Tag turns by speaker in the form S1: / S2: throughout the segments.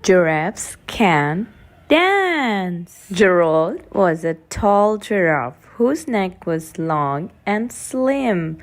S1: Giraffes can dance. Gerald was a tall giraffe whose neck was long and slim,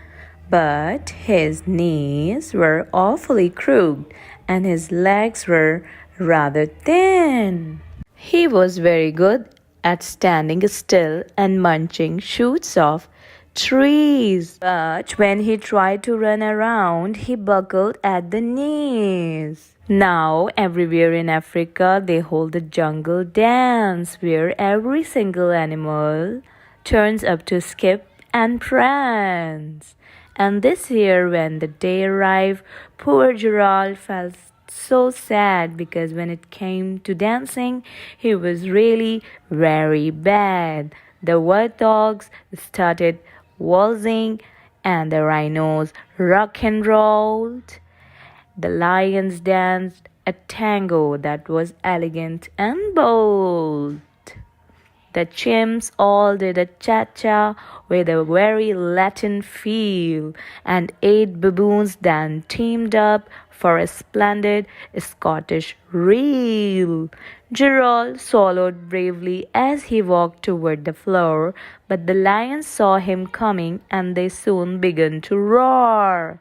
S1: but his knees were awfully crooked and his legs were rather thin. He was very good at standing still and munching shoots of trees. But when he tried to run around, he buckled at the knees. Now, everywhere in Africa, they hold a jungle dance where every single animal turns up to skip and prance. And this year, when the day arrived, poor Gerald felt so sad because when it came to dancing, he was really very bad. The warthogs started waltzing and the rhinos rock and rolled. The lions danced a tango that was elegant and bold. The chimps all did a cha-cha with a very Latin feel, and 8 baboons then teamed up for a splendid Scottish reel. Gerald swallowed bravely as he walked toward the floor, but the lions saw him coming and they soon began to roar.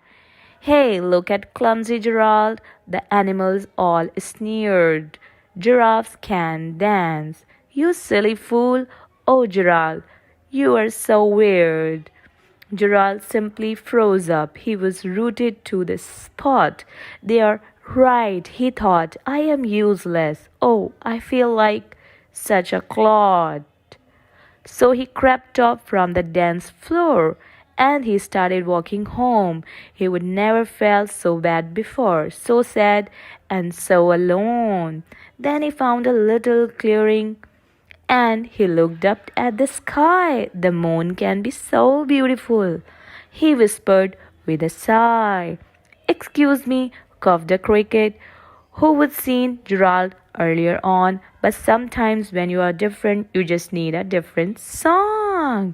S1: "Hey, look at clumsy Gerald," the animals all sneered. "Giraffes can dance. You silly fool. Oh, Gerald, you are so weird." Gerald simply froze up. He was rooted to the spot. "They are right," he thought. "I am useless. Oh, I feel like such a clod." So he crept up from the dance floor and he started walking home. He would never felt so bad before, so sad and so alone. Then he found a little clearing and he looked up at the sky. "The moon can be so beautiful," he whispered with a sigh. "Excuse me," coughed the cricket, who would seen Gerald earlier on, "but sometimes when you are different, you just need a different song.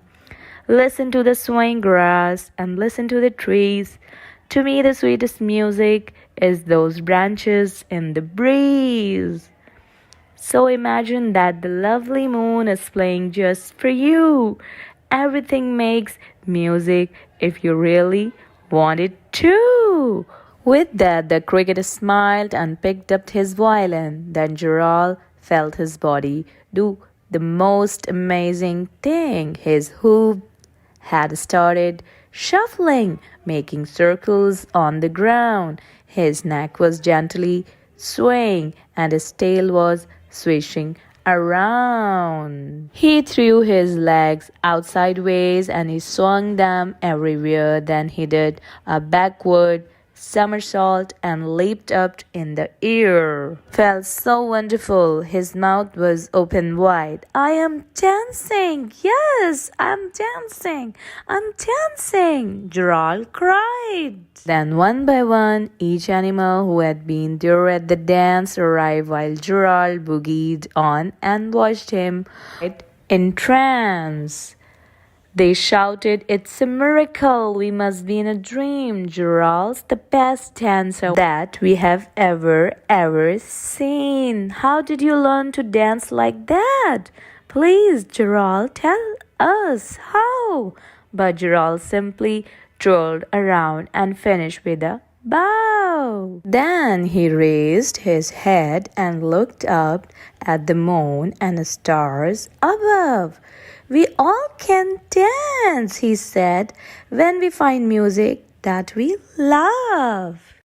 S1: Listen to the swaying grass and listen to the trees. To me, the sweetest music is those branches in the breeze. So imagine that the lovely moon is playing just for you. Everything makes music if you really want it to." With that, the cricket smiled and picked up his violin. Then Gerald felt his body do the most amazing thing. His hooves had started shuffling, making circles on the ground. His neck was gently swaying and his tail was swishing around. He threw his legs out sideways and he swung them everywhere. Then he did a backward somersault and leaped up in the air. Felt so wonderful. His mouth was open wide. "I am dancing. Yes, I'm dancing. I'm dancing," Gerald cried. Then one by one, each animal who had been there at the dance arrived while Gerald boogied on and watched him in trance. They shouted, "It's a miracle. We must be in a dream. Gerald's the best dancer that we have ever seen. How did you learn to dance like that? Please, Gerald, tell us how." But Gerald simply twirled around and finished with a bow. Then he raised his head and looked up at the moon and the stars above. "We all can dance," he said, "when we find music that we love."